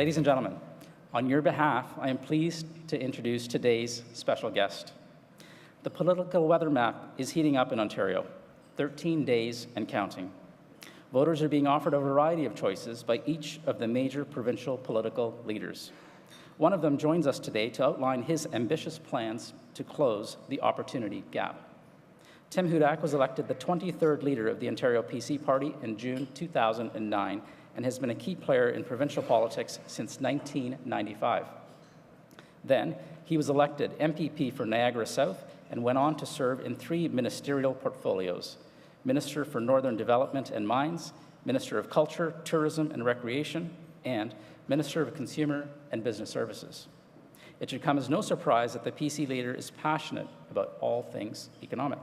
Ladies and gentlemen, on your behalf, I am pleased to introduce today's special guest. The political weather map is heating up in Ontario, 13 days and counting. Voters are being offered a variety of choices by each of the major provincial political leaders. One of them joins us today to outline his ambitious plans to close the opportunity gap. Tim Hudak was elected the 23rd leader of the Ontario PC Party in June 2009 and has been a key player in provincial politics since 1995. Then, he was elected MPP for Niagara South and went on to serve in 3 ministerial portfolios: Minister for Northern Development and Mines, Minister of Culture, Tourism and Recreation, and Minister of Consumer and Business Services. It should come as no surprise that the PC leader is passionate about all things economic.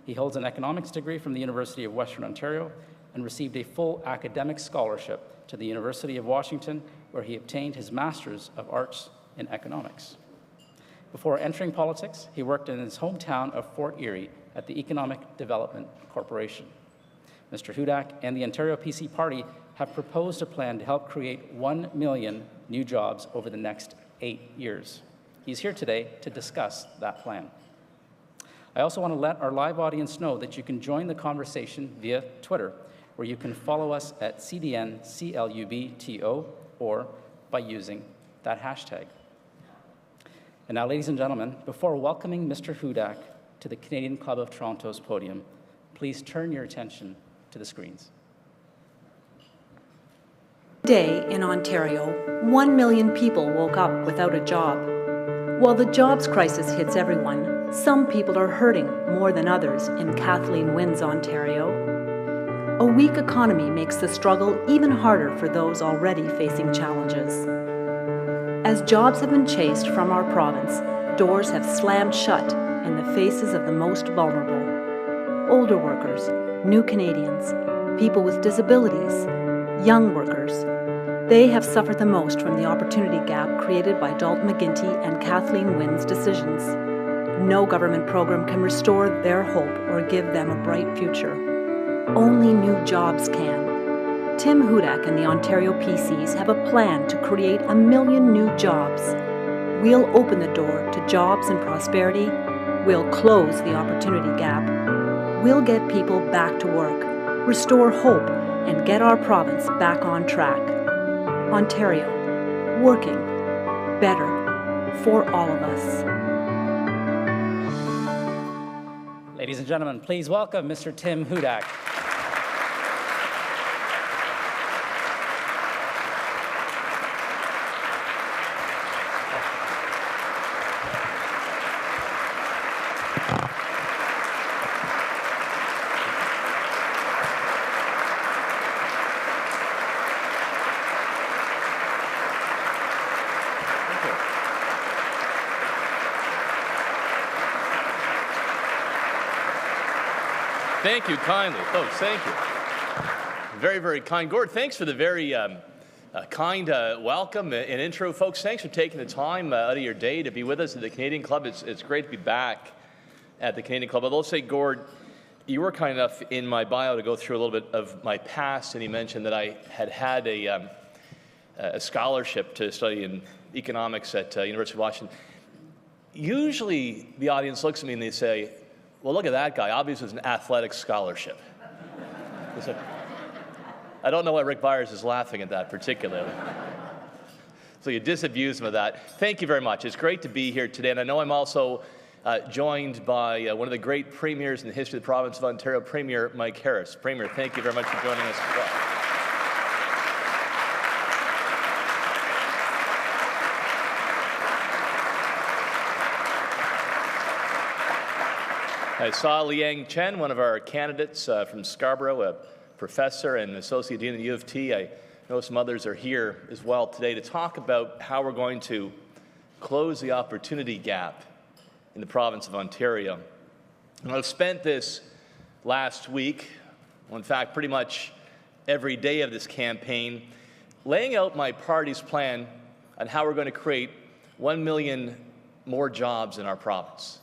He holds an economics degree from the University of Western Ontario and received a full academic scholarship to the University of Washington, where he obtained his Master's of Arts in Economics. Before entering politics, he worked in his hometown of Fort Erie at the Economic Development Corporation. Mr. Hudak and the Ontario PC Party have proposed a plan to help create 1 million new jobs over the next 8 years. He's here today to discuss that plan. I also want to let our live audience know that you can join the conversation via Twitter, where you can follow us at CDNCLUBTO or by using that hashtag. And now, ladies and gentlemen, before welcoming Mr. Hudak to the Canadian Club of Toronto's podium, please turn your attention to the screens. Today in Ontario, 1 million people woke up without a job. While the jobs crisis hits everyone, some people are hurting more than others in Kathleen Wynne's Ontario. A weak economy makes the struggle even harder for those already facing challenges. As jobs have been chased from our province, doors have slammed shut in the faces of the most vulnerable. Older workers, new Canadians, people with disabilities, young workers. They have suffered the most from the opportunity gap created by Dalton McGuinty and Kathleen Wynne's decisions. No government program can restore their hope or give them a bright future. Only new jobs can. Tim Hudak and the Ontario PCs have a plan to create 1 million new jobs. We'll open the door to jobs and prosperity. We'll close the opportunity gap. We'll get people back to work, restore hope, and get our province back on track. Ontario, working better for all of us. Ladies and gentlemen, please welcome Mr. Tim Hudak. Thank you kindly, folks. Thank you. Very, very kind. Gord, thanks for the very kind welcome and intro, folks. Thanks for taking the time out of your day to be with us at the Canadian Club. It's great to be back at the Canadian Club. I'll say, Gord, you were kind enough in my bio to go through a little bit of my past, and you mentioned that I had a scholarship to study in economics at University of Washington. Usually, the audience looks at me and they say, well, look at that guy. Obviously, it's an athletic scholarship. I don't know why Rick Byers is laughing at that particularly. So you disabuse him of that. Thank you very much. It's great to be here today. And I know I'm also joined by one of the great premiers in the history of the province of Ontario, Premier Mike Harris. Premier, thank you very much for joining us as well. I saw Liang Chen, one of our candidates from Scarborough, a professor and associate dean at the U of T. I know some others are here as well today to talk about how we're going to close the opportunity gap in the province of Ontario. And I've spent this last week, well, in fact, pretty much every day of this campaign, laying out my party's plan on how we're going to create 1 million more jobs in our province.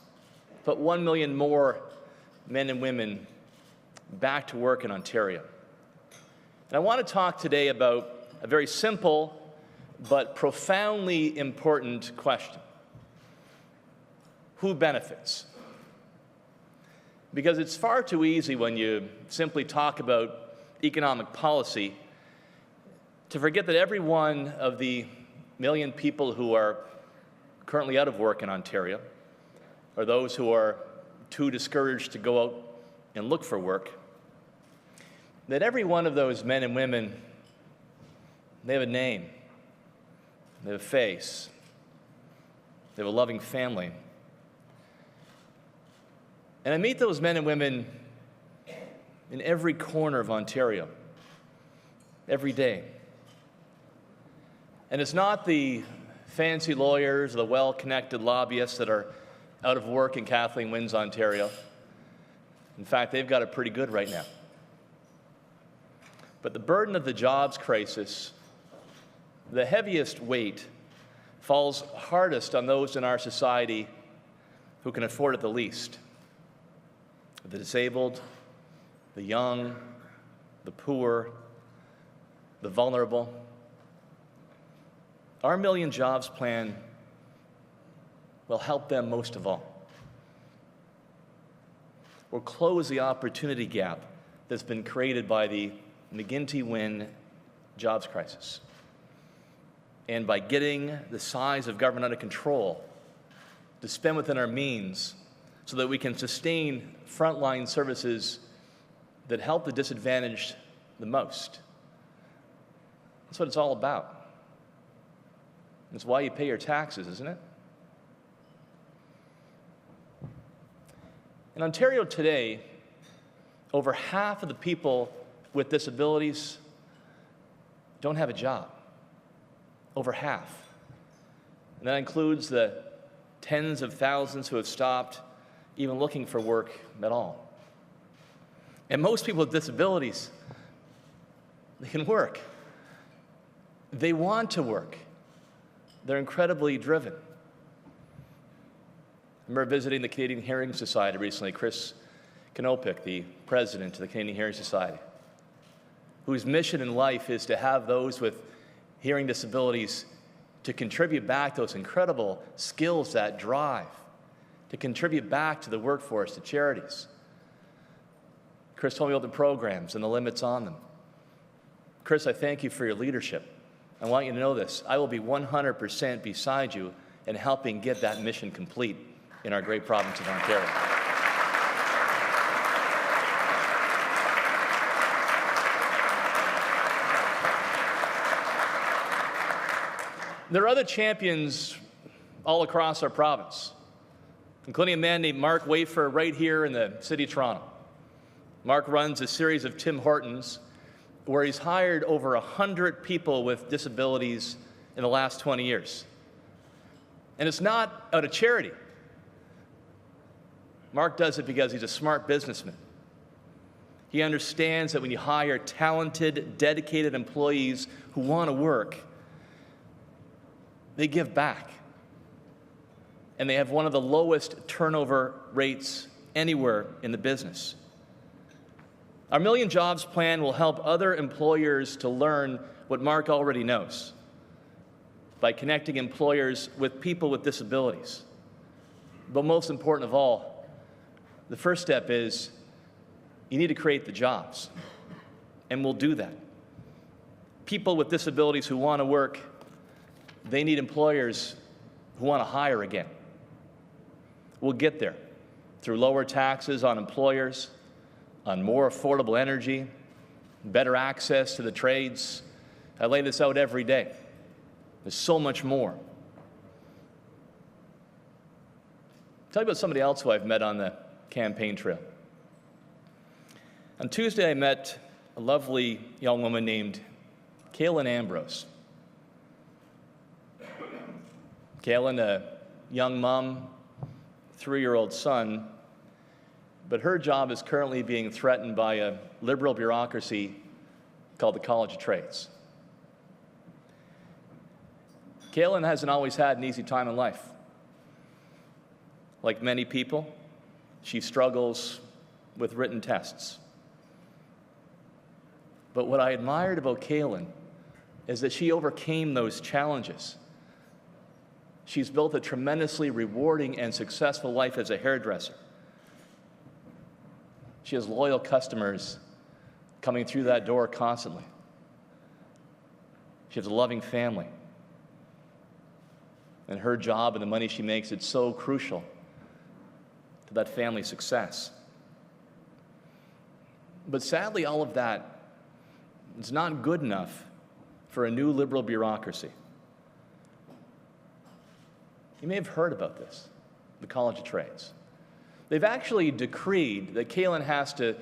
Put 1 million more men and women back to work in Ontario. And I want to talk today about a very simple but profoundly important question. Who benefits? Because it's far too easy when you simply talk about economic policy to forget that every one of the million people who are currently out of work in Ontario, or those who are too discouraged to go out and look for work, that every one of those men and women, they have a name, they have a face, they have a loving family. And I meet those men and women in every corner of Ontario, every day. And it's not the fancy lawyers, the well-connected lobbyists that are out of work in Kathleen Wynne's Ontario. In fact, they've got it pretty good right now. But the burden of the jobs crisis, the heaviest weight, falls hardest on those in our society who can afford it the least. The disabled, the young, the poor, the vulnerable. Our Million Jobs plan will help them most of all. We'll close the opportunity gap that's been created by the McGuinty-Wynne jobs crisis. And by getting the size of government under control, to spend within our means so that we can sustain frontline services that help the disadvantaged the most. That's what it's all about. It's why you pay your taxes, isn't it? In Ontario today, over half of the people with disabilities don't have a job. Over half. And that includes the tens of thousands who have stopped even looking for work at all. And most people with disabilities, they can work. They want to work. They're incredibly driven. I remember visiting the Canadian Hearing Society recently, Chris Kanopik, the president of the Canadian Hearing Society, whose mission in life is to have those with hearing disabilities to contribute back those incredible skills, that drive, to contribute back to the workforce, to charities. Chris told me about the programs and the limits on them. Chris, I thank you for your leadership. I want you to know this. I will be 100% beside you in helping get that mission complete in our great province of Ontario. There are other champions all across our province, including a man named Mark Wafer right here in the city of Toronto. Mark runs a series of Tim Hortons where he's hired over 100 people with disabilities in the last 20 years. And it's not out of charity. Mark does it because he's a smart businessman. He understands that when you hire talented, dedicated employees who want to work, they give back. And they have one of the lowest turnover rates anywhere in the business. Our Million Jobs plan will help other employers to learn what Mark already knows by connecting employers with people with disabilities. But most important of all, the first step is you need to create the jobs, and we'll do that. People with disabilities who want to work, they need employers who want to hire again. We'll get there through lower taxes on employers, on more affordable energy, better access to the trades. I lay this out every day. There's so much more. I'll tell you about somebody else who I've met on the campaign trail. On Tuesday, I met a lovely young woman named Kaylin Ambrose. Kaylin, a young mom, 3-year-old son, but her job is currently being threatened by a liberal bureaucracy called the College of Trades. Kaylin hasn't always had an easy time in life. Like many people, she struggles with written tests. But what I admired about Kaylin is that she overcame those challenges. She's built a tremendously rewarding and successful life as a hairdresser. She has loyal customers coming through that door constantly. She has a loving family. And her job and the money she makes, it's so crucial to that family's success. But sadly, all of that is not good enough for a new liberal bureaucracy. You may have heard about this, the College of Trades. They've actually decreed that Kaylin has to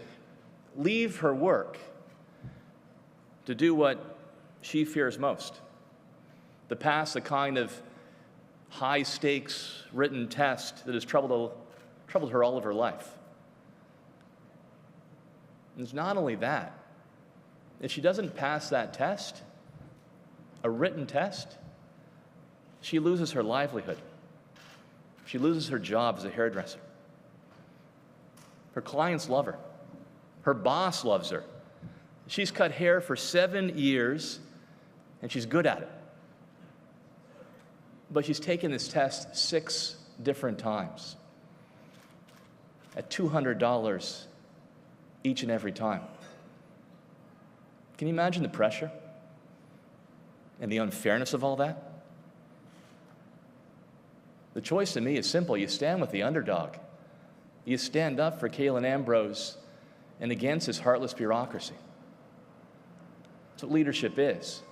leave her work to do what she fears most, to pass the kind of high-stakes written test that has troubled her all of her life. And it's not only that. If she doesn't pass that test, a written test, she loses her livelihood. She loses her job as a hairdresser. Her clients love her. Her boss loves her. She's cut hair for 7 years, and she's good at it. But she's taken this test 6 different times at $200 each and every time. Can you imagine the pressure and the unfairness of all that? The choice to me is simple. You stand with the underdog. You stand up for Kaylin Ambrose and against his heartless bureaucracy. That's what leadership is.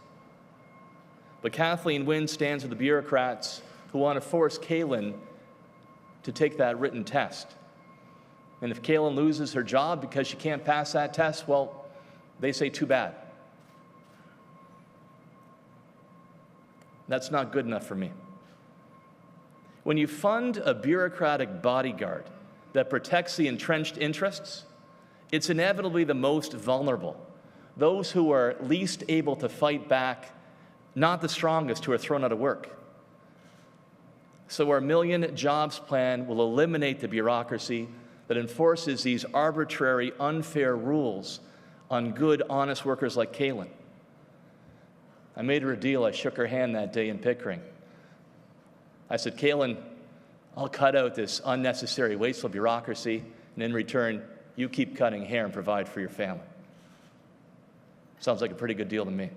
But Kathleen Wynne stands with the bureaucrats who want to force Kaylin to take that written test. And if Kaylin loses her job because she can't pass that test, well, they say too bad. That's not good enough for me. When you fund a bureaucratic bodyguard that protects the entrenched interests, it's inevitably the most vulnerable, those who are least able to fight back, not the strongest who are thrown out of work. So our Million Jobs Plan will eliminate the bureaucracy that enforces these arbitrary, unfair rules on good, honest workers like Kaylin. I made her a deal. I shook her hand that day in Pickering. I said, Kaylin, I'll cut out this unnecessary, wasteful bureaucracy, and in return, you keep cutting hair and provide for your family. Sounds like a pretty good deal to me.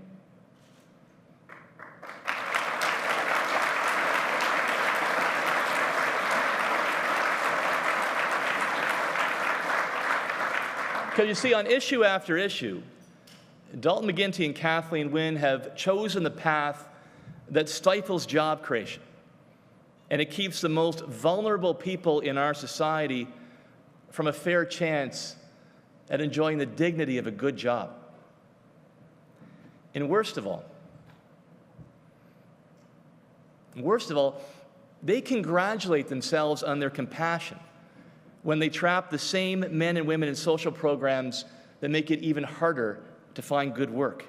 Because you see, on issue after issue, Dalton McGuinty and Kathleen Wynne have chosen the path that stifles job creation, and it keeps the most vulnerable people in our society from a fair chance at enjoying the dignity of a good job. And worst of all, they congratulate themselves on their compassion when they trap the same men and women in social programs that make it even harder to find good work.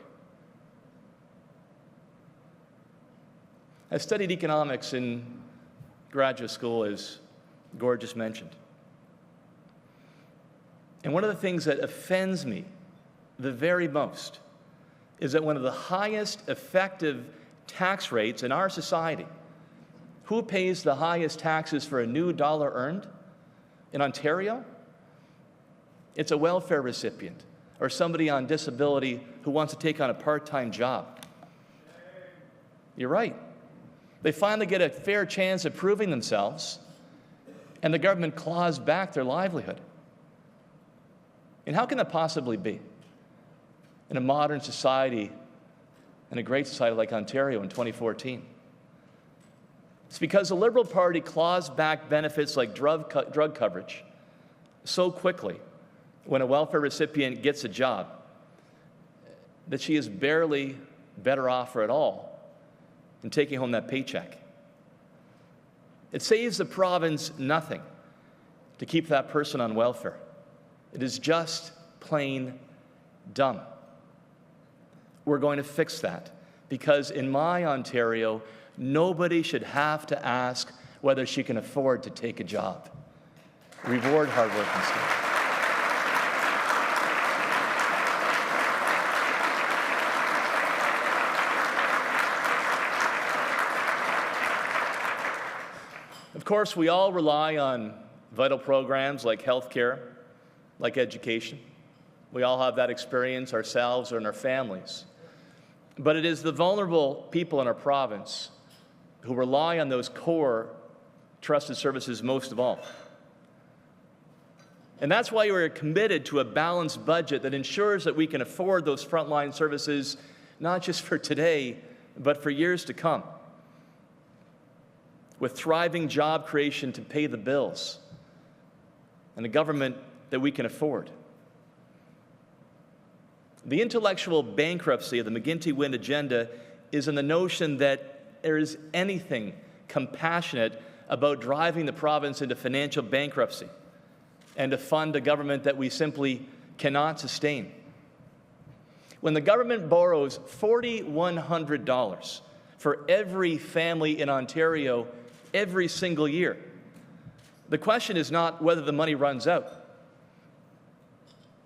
I studied economics in graduate school, as Gord just mentioned. And one of the things that offends me the very most is that one of the highest effective tax rates in our society, who pays the highest taxes for a new dollar earned? In Ontario, it's a welfare recipient or somebody on disability who wants to take on a part-time job. You're right. They finally get a fair chance of proving themselves, and the government claws back their livelihood. And how can that possibly be in a modern society, in a great society like Ontario in 2014? It's because the Liberal Party claws back benefits like drug coverage so quickly when a welfare recipient gets a job that she is barely better off or at all than taking home that paycheck. It saves the province nothing to keep that person on welfare. It is just plain dumb. We're going to fix that because in my Ontario, nobody should have to ask whether she can afford to take a job. Reward hard work instead. Of course, we all rely on vital programs like healthcare, like education. We all have that experience ourselves or in our families. But it is the vulnerable people in our province who rely on those core trusted services most of all. And that's why we're committed to a balanced budget that ensures that we can afford those frontline services, not just for today, but for years to come, with thriving job creation to pay the bills, and a government that we can afford. The intellectual bankruptcy of the McGuinty-Wynne agenda is in the notion that there is anything compassionate about driving the province into financial bankruptcy and to fund a government that we simply cannot sustain. When the government borrows $4,100 for every family in Ontario every single year, the question is not whether the money runs out.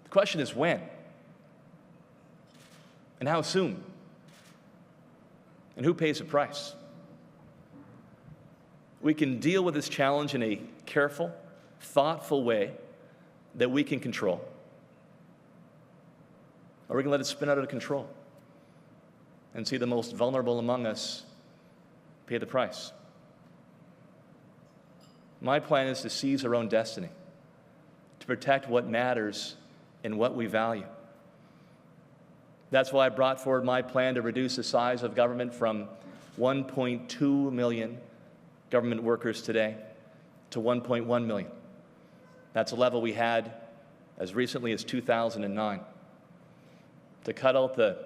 The question is when. And how soon? And who pays the price? We can deal with this challenge in a careful, thoughtful way that we can control. Or we can let it spin out of control and see the most vulnerable among us pay the price. My plan is to seize our own destiny, to protect what matters and what we value. That's why I brought forward my plan to reduce the size of government from 1.2 million government workers today to 1.1 million. That's a level we had as recently as 2009. To cut out the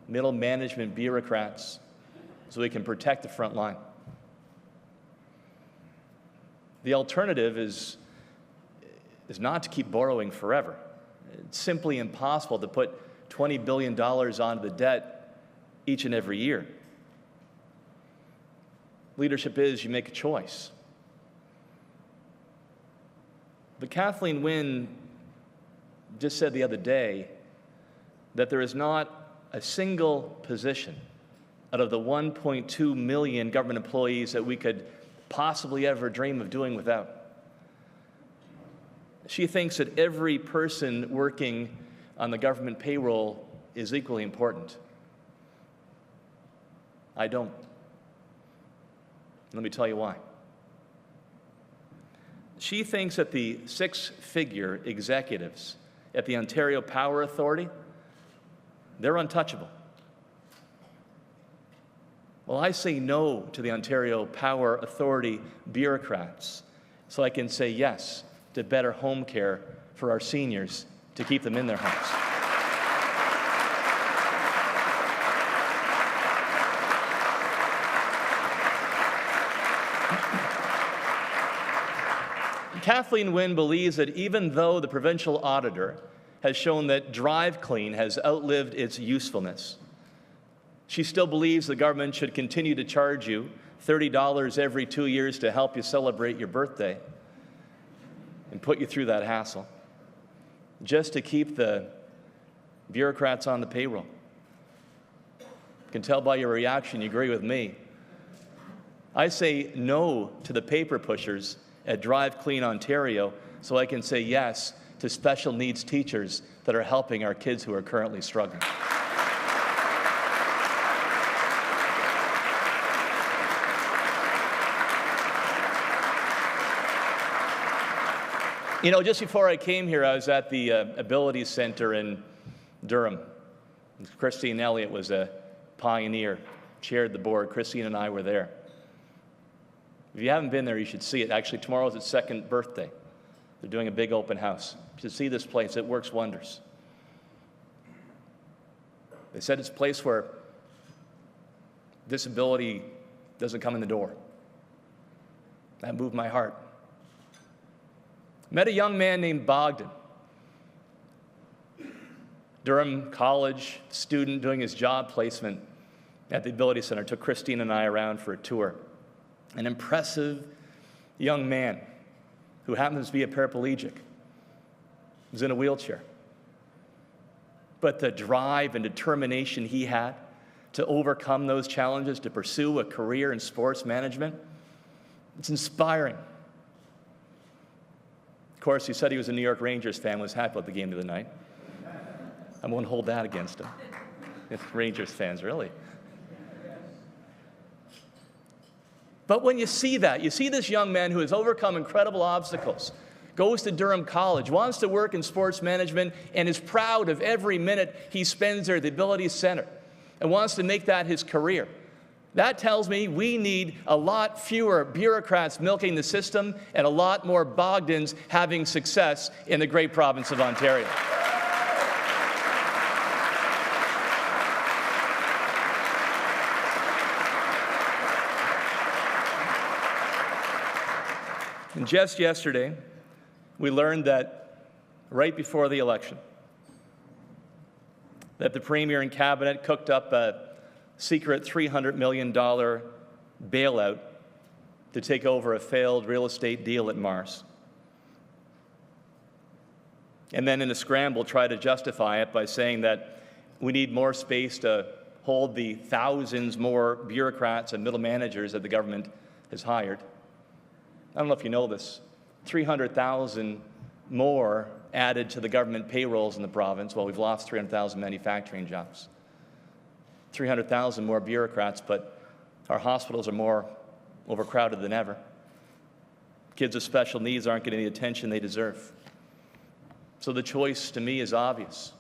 middle management bureaucrats so we can protect the front line. The alternative is not to keep borrowing forever. It's simply impossible to put $20 billion onto the debt each and every year. Leadership is you make a choice. But Kathleen Wynne just said the other day that there is not a single position out of the 1.2 million government employees that we could possibly ever dream of doing without. She thinks that every person working on the government payroll is equally important. I don't. Let me tell you why. She thinks that the six-figure executives at the Ontario Power Authority, they're untouchable. Well, I say no to the Ontario Power Authority bureaucrats so I can say yes to better home care for our seniors to keep them in their homes. Kathleen Wynne believes that even though the provincial auditor has shown that Drive Clean has outlived its usefulness, she still believes the government should continue to charge you $30 every 2 years to help you celebrate your birthday and put you through that hassle, just to keep the bureaucrats on the payroll. You can tell by your reaction you agree with me. I say no to the paper pushers at Drive Clean Ontario so I can say yes to special needs teachers that are helping our kids who are currently struggling. You know, just before I came here, I was at the Ability Center in Durham. Christine Elliott was a pioneer, chaired the board. Christine and I were there. If you haven't been there, you should see it. Actually, tomorrow's its second birthday. They're doing a big open house. You should see this place. It works wonders. They said it's a place where disability doesn't come in the door. That moved my heart. Met a young man named Bogdan. Durham College student doing his job placement at the Ability Center. Took Christine and I around for a tour. An impressive young man who happens to be a paraplegic. Was in a wheelchair. But the drive and determination he had to overcome those challenges, to pursue a career in sports management, it's inspiring. course, he said he was a New York Rangers fan, was happy about the game the other night. I won't hold that against him. Rangers fans, really. But when you see that, you see this young man who has overcome incredible obstacles, goes to Durham College, wants to work in sports management, and is proud of every minute he spends there at the Ability Center, and wants to make that his career. That tells me we need a lot fewer bureaucrats milking the system and a lot more Bogdans having success in the great province of Ontario. And just yesterday, we learned that right before the election, that the Premier and Cabinet cooked up a secret $300 million bailout to take over a failed real estate deal at Mars. And then in a scramble, try to justify it by saying that we need more space to hold the thousands more bureaucrats and middle managers that the government has hired. I don't know if you know this, 300,000 more added to the government payrolls in the province. Well, we've lost 300,000 manufacturing jobs. 300,000 more bureaucrats, but our hospitals are more overcrowded than ever. Kids with special needs aren't getting the attention they deserve. So the choice to me is obvious.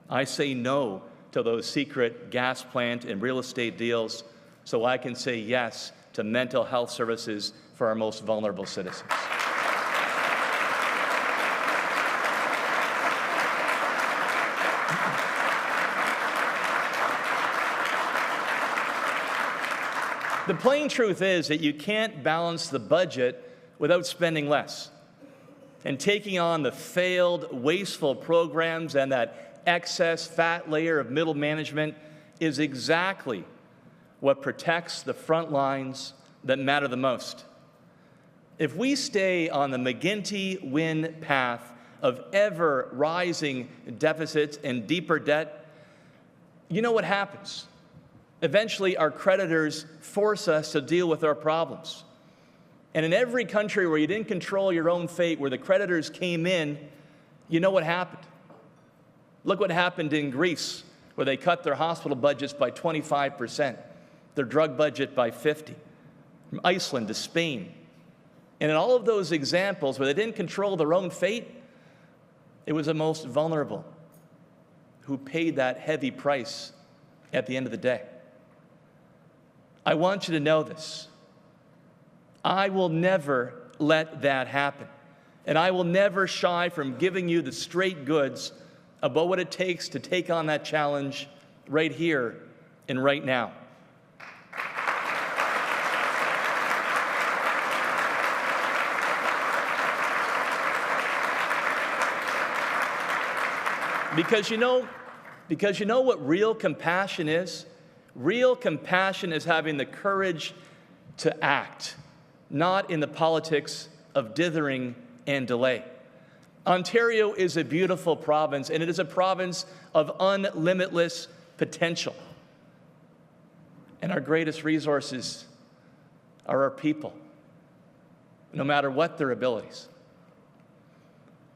I say no to those secret gas plant and real estate deals so I can say yes to mental health services for our most vulnerable citizens. The plain truth is that you can't balance the budget without spending less. And taking on the failed, wasteful programs and that excess fat layer of middle management is exactly what protects the front lines that matter the most. If we stay on the McGuinty-Wynne path of ever-rising deficits and deeper debt, you know what happens. Eventually, our creditors force us to deal with our problems. And in every country where you didn't control your own fate, where the creditors came in, you know what happened. Look what happened in Greece, where they cut their hospital budgets by 25%, their drug budget by 50%, from Iceland to Spain. And in all of those examples where they didn't control their own fate, it was the most vulnerable who paid that heavy price at the end of the day. I want you to know this. I will never let that happen. And I will never shy from giving you the straight goods about what it takes to take on that challenge right here and right now. Because you know what real compassion is? Real compassion is having the courage to act, not in the politics of dithering and delay. Ontario is a beautiful province, and it is a province of unlimitless potential. And our greatest resources are our people, no matter what their abilities.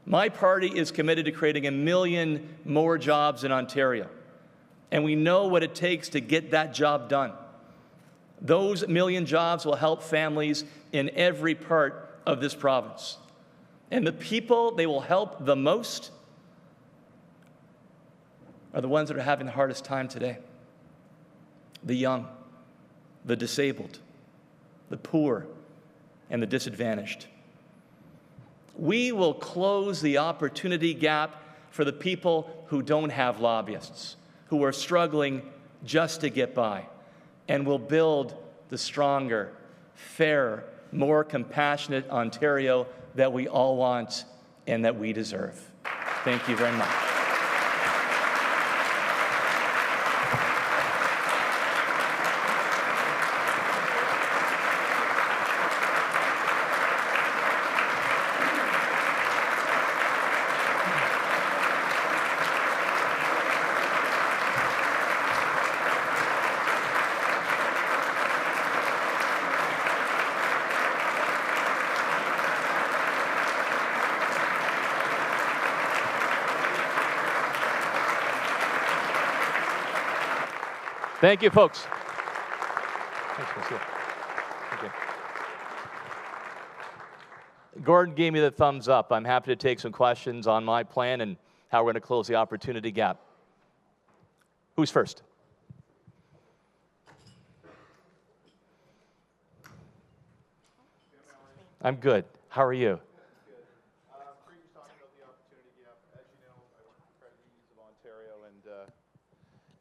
My party is committed to creating 1 million more jobs in Ontario, and we know what it takes to get that job done. Those 1 million jobs will help families in every part of this province. And the people they will help the most are the ones that are having the hardest time today. The young, the disabled, the poor, and the disadvantaged. We will close the opportunity gap for the people who don't have lobbyists, who are struggling just to get by, and will build the stronger, fairer, more compassionate Ontario that we all want and that we deserve. Thank you very much. Thank you, folks. Thanks, Monsieur. Thank you. Gordon gave me the thumbs up. I'm happy to take some questions on my plan and how we're going to close the opportunity gap. Who's first? I'm good. How are you? Previous talking about the opportunity gap. As you know, I work for credit unions of Ontario,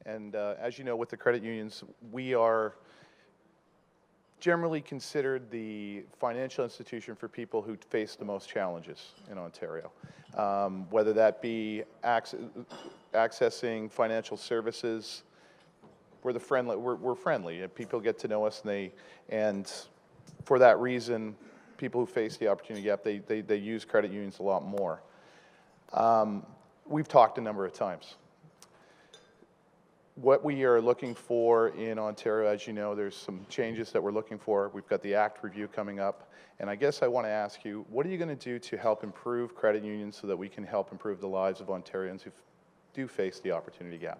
and as you know, with the credit unions, we are generally considered the financial institution for people who face the most challenges in Ontario, whether that be accessing financial services. We're friendly, and people get to know us, and for that reason, people who face the opportunity gap, they use credit unions a lot more. We've talked a number of times. What we are looking for in Ontario, as you know, there's some changes that we're looking for. We've got the Act review coming up, and I guess I want to ask you, what are you going to do to help improve credit unions so that we can help improve the lives of Ontarians who do face the opportunity gap?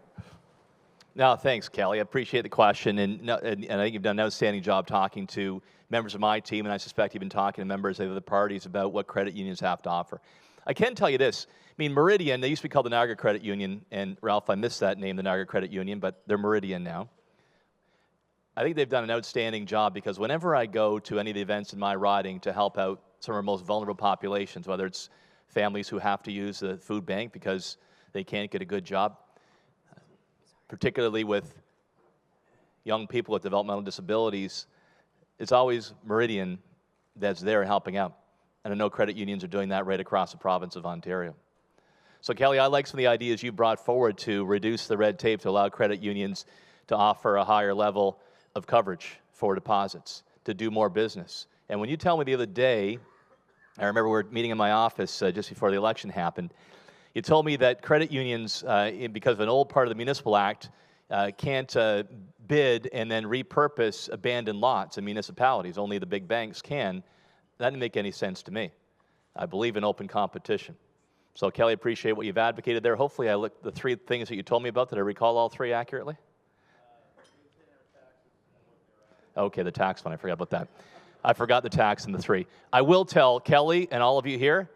No, thanks, Kelly. I appreciate the question, and I think you've done an outstanding job talking to members of my team, and I suspect you've been talking to members of other parties about what credit unions have to offer. I can tell you this. I mean, Meridian, they used to be called the Niagara Credit Union, and Ralph, I missed that name, the Niagara Credit Union, but they're Meridian now. I think they've done an outstanding job because whenever I go to any of the events in my riding to help out some of our most vulnerable populations, whether it's families who have to use the food bank because they can't get a good job, particularly with young people with developmental disabilities, it's always Meridian that's there helping out. And I know credit unions are doing that right across the province of Ontario. So Kelly, I like some of the ideas you brought forward to reduce the red tape to allow credit unions to offer a higher level of coverage for deposits, to do more business. And when you tell me the other day, I remember we were meeting in my office just before the election happened, you told me that credit unions, because of an old part of the Municipal Act, can't bid and then repurpose abandoned lots in municipalities. Only the big banks can. That didn't make any sense to me. I believe in open competition. So, Kelly, I appreciate what you've advocated there. Hopefully, I looked the three things that you told me about. Did I recall all three accurately? Okay, the tax one. I forgot about that. I forgot the tax and the three. I will tell Kelly and all of you here,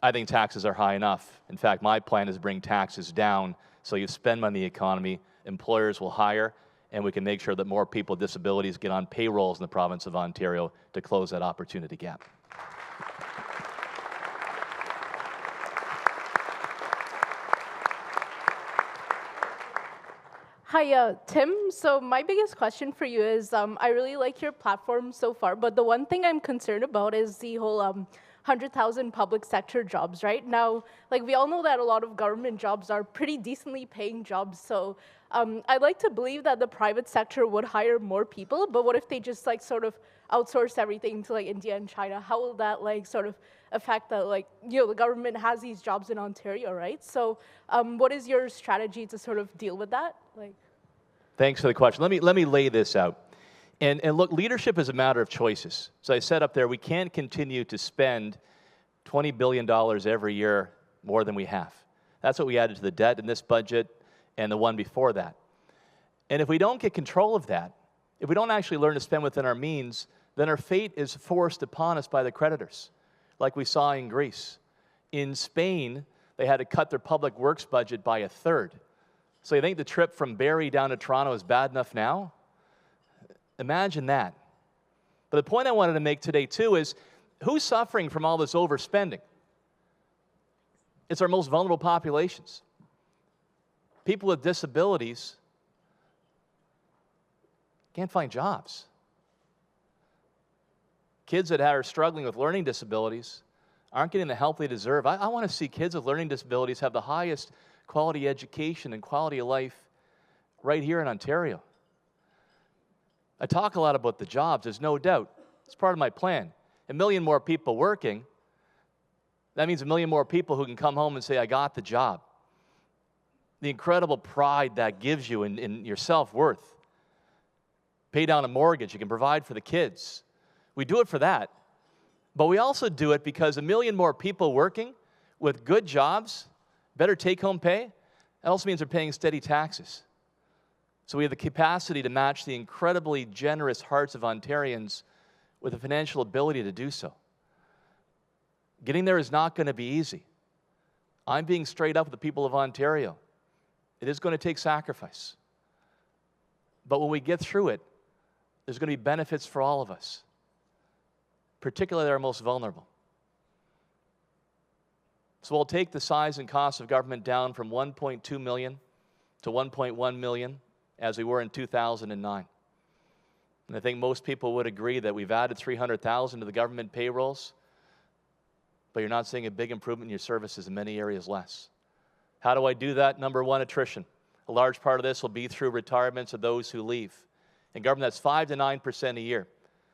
I think taxes are high enough. In fact, my plan is to bring taxes down so you spend money in the economy, employers will hire, and we can make sure that more people with disabilities get on payrolls in the province of Ontario to close that opportunity gap. Hi, Tim. So my biggest question for you is, I really like your platform so far, but the one thing I'm concerned about is the whole 100,000 public sector jobs, right? Now, like we all know that a lot of government jobs are pretty decently paying jobs, so I'd like to believe that the private sector would hire more people, but what if they just like sort of outsource everything to like India and China? How will that like sort of affect that, like, you know, the government has these jobs in Ontario, right? So what is your strategy to sort of deal with that? Like, thanks for the question. Let me lay this out. And look, leadership is a matter of choices. So I said up there, we can't continue to spend $20 billion every year more than we have. That's what we added to the debt in this budget and the one before that. And if we don't get control of that, if we don't actually learn to spend within our means, then our fate is forced upon us by the creditors, like we saw in Greece. In Spain, they had to cut their public works budget by a third. So you think the trip from Barrie down to Toronto is bad enough now? Imagine that. But the point I wanted to make today, too, is who's suffering from all this overspending? It's our most vulnerable populations. People with disabilities can't find jobs. Kids that are struggling with learning disabilities aren't getting the help they deserve. I want to see kids with learning disabilities have the highest quality education and quality of life right here in Ontario. I talk a lot about the jobs, there's no doubt. It's part of my plan. 1 million more people working, that means 1 million more people who can come home and say, I got the job. The incredible pride that gives you in your self-worth. Pay down a mortgage, you can provide for the kids. We do it for that. But we also do it because 1 million more people working with good jobs, better take-home pay, that also means they're paying steady taxes. So we have the capacity to match the incredibly generous hearts of Ontarians with the financial ability to do so. Getting there is not going to be easy. I'm being straight up with the people of Ontario. It is going to take sacrifice. But when we get through it, there's going to be benefits for all of us, particularly our most vulnerable. So we'll take the size and cost of government down from 1.2 million to 1.1 million as we were in 2009. And I think most people would agree that we've added 300,000 to the government payrolls, but you're not seeing a big improvement in your services, in many areas less. How do I do that? Number one, attrition. A large part of this will be through retirements of those who leave. In government, that's 5 to 9% a year.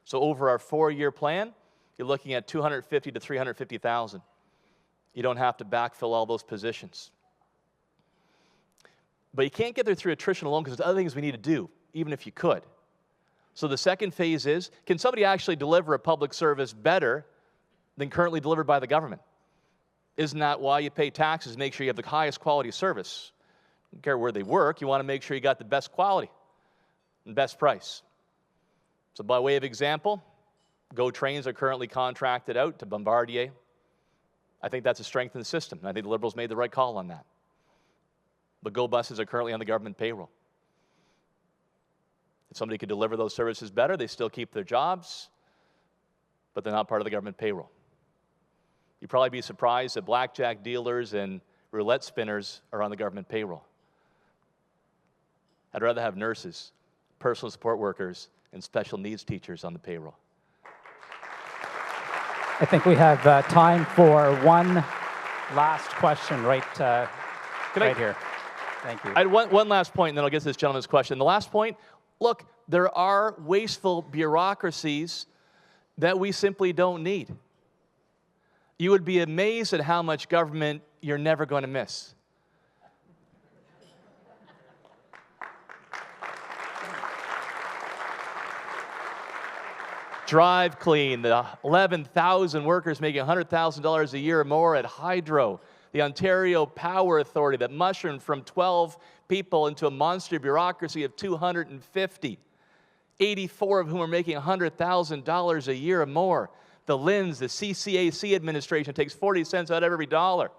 So over our 4-year plan, you're looking at 250 to 350,000. You don't have to backfill all those positions. But you can't get there through attrition alone because there's other things we need to do, even if you could. So the second phase is, can somebody actually deliver a public service better than currently delivered by the government? Isn't that why you pay taxes? Make sure you have the highest quality service. You don't care where they work, you want to make sure you got the best quality and best price. So by way of example, GO trains are currently contracted out to Bombardier. I think that's a strength in the system. I think the Liberals made the right call on that. But GO buses are currently on the government payroll. If somebody could deliver those services better, they still keep their jobs, but they're not part of the government payroll. You'd probably be surprised that blackjack dealers and roulette spinners are on the government payroll. I'd rather have nurses, personal support workers, and special needs teachers on the payroll. I think we have time for one last question right here. Thank you. I had one last point, and then I'll get to this gentleman's question. The last point, look, there are wasteful bureaucracies that we simply don't need. You would be amazed at how much government you're never going to miss. Drive Clean, the 11,000 workers making $100,000 a year or more at Hydro, the Ontario Power Authority that mushroomed from 12 people into a monster bureaucracy of 250, 84 of whom are making $100,000 a year or more. The LINs, the CCAC administration, takes 40 cents out of every dollar.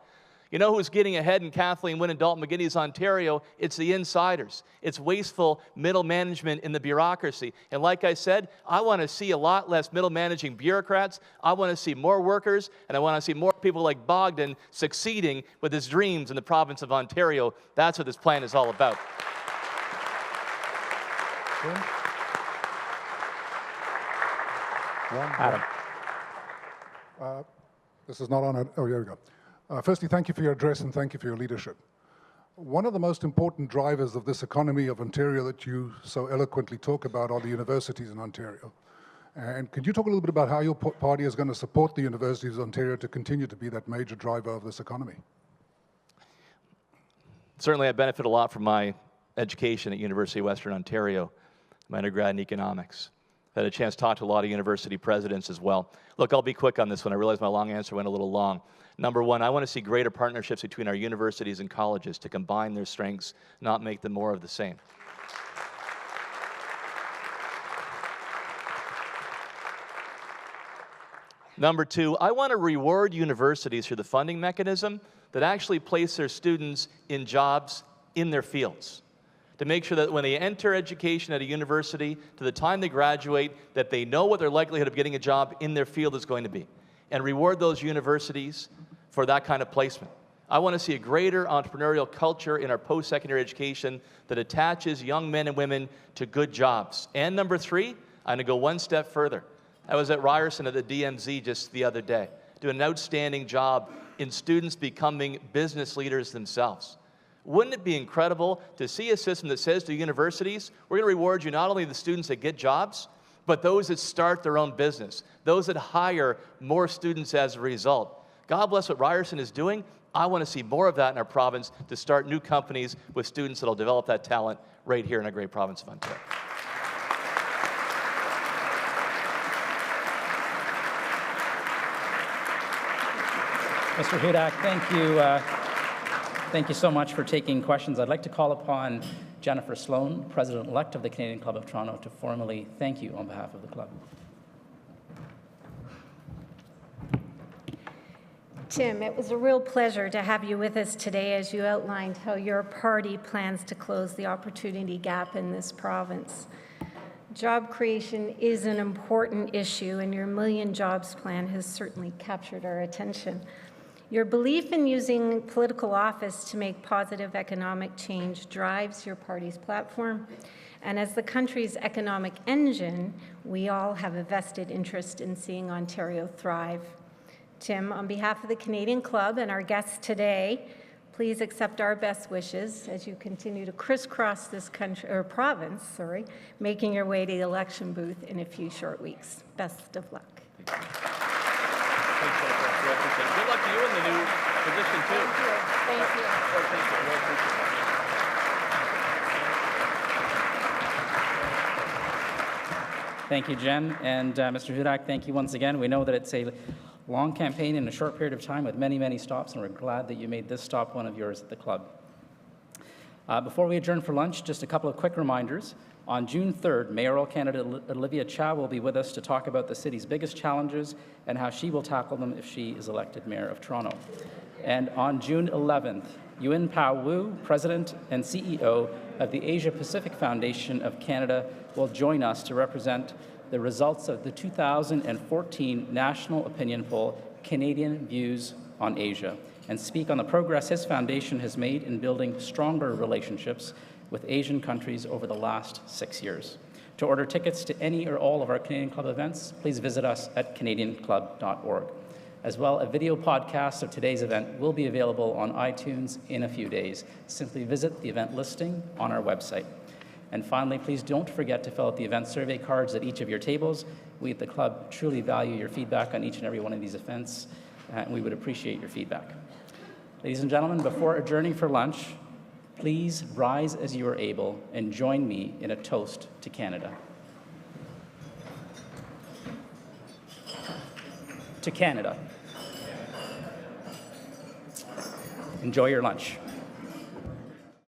You know who's getting ahead in Kathleen Wynne and Dalton McGuinness's Ontario? It's the insiders. It's wasteful middle management in the bureaucracy. And like I said, I want to see a lot less middle managing bureaucrats. I want to see more workers, and I want to see more people like Bogdan succeeding with his dreams in the province of Ontario. That's what this plan is all about. Adam. This is not on it. Oh, here we go. Firstly, thank you for your address and thank you for your leadership. One of the most important drivers of this economy of Ontario that you so eloquently talk about are the universities in Ontario. And could you talk a little bit about how your party is going to support the universities of Ontario to continue to be that major driver of this economy? Certainly, I benefit a lot from my education at University of Western Ontario, my undergrad in economics. I had a chance to talk to a lot of university presidents as well. Look, I'll be quick on this one. I realize my long answer went a little long. Number one, I want to see greater partnerships between our universities and colleges to combine their strengths, not make them more of the same. Number two, I want to reward universities through the funding mechanism that actually place their students in jobs in their fields, to make sure that when they enter education at a university, to the time they graduate, that they know what their likelihood of getting a job in their field is going to be, and reward those universities for that kind of placement. I want to see a greater entrepreneurial culture in our post-secondary education that attaches young men and women to good jobs. And number three, I'm going to go one step further. I was at Ryerson at the DMZ just the other day, doing an outstanding job in students becoming business leaders themselves. Wouldn't it be incredible to see a system that says to universities, we're going to reward you not only the students that get jobs, but those that start their own business, those that hire more students as a result. God bless what Ryerson is doing. I want to see more of that in our province to start new companies with students that will develop that talent right here in our great province of Ontario. Mr. Hudak, thank you so much for taking questions. I'd like to call upon Jennifer Sloan, President-elect of the Canadian Club of Toronto, to formally thank you on behalf of the club. Tim, it was a real pleasure to have you with us today as you outlined how your party plans to close the opportunity gap in this province. Job creation is an important issue, and your Million Jobs plan has certainly captured our attention. Your belief in using political office to make positive economic change drives your party's platform. And as the country's economic engine, we all have a vested interest in seeing Ontario thrive. Tim, on behalf of the Canadian Club and our guests today, please accept our best wishes as you continue to crisscross this country, or province, making your way to the election booth in a few short weeks. Best of luck. Thanks, Jennifer. Really appreciate it. Good luck to you in the new position, too. Thank you. Thank you. Oh, thank you. Really appreciate it. Thank you, Jen. And Mr. Hudak, thank you once again. We know that it's a long campaign in a short period of time with many, many stops, and we're glad that you made this stop one of yours at the club. Before we adjourn for lunch, just a couple of quick reminders. On June 3rd, mayoral candidate Olivia Chow will be with us to talk about the city's biggest challenges and how she will tackle them if she is elected mayor of Toronto. And on June 11th, Yuen Pao Wu, President and CEO of the Asia Pacific Foundation of Canada, will join us to represent the results of the 2014 National Opinion Poll, Canadian Views on Asia, and speak on the progress his foundation has made in building stronger relationships with Asian countries over the last 6 years. To order tickets to any or all of our Canadian Club events, please visit us at canadianclub.org. As well, a video podcast of today's event will be available on iTunes in a few days. Simply visit the event listing on our website. And finally, please don't forget to fill out the event survey cards at each of your tables. We at the club truly value your feedback on each and every one of these events, and we would appreciate your feedback. Ladies and gentlemen, before adjourning for lunch, please rise as you are able and join me in a toast to Canada. To Canada. Enjoy your lunch.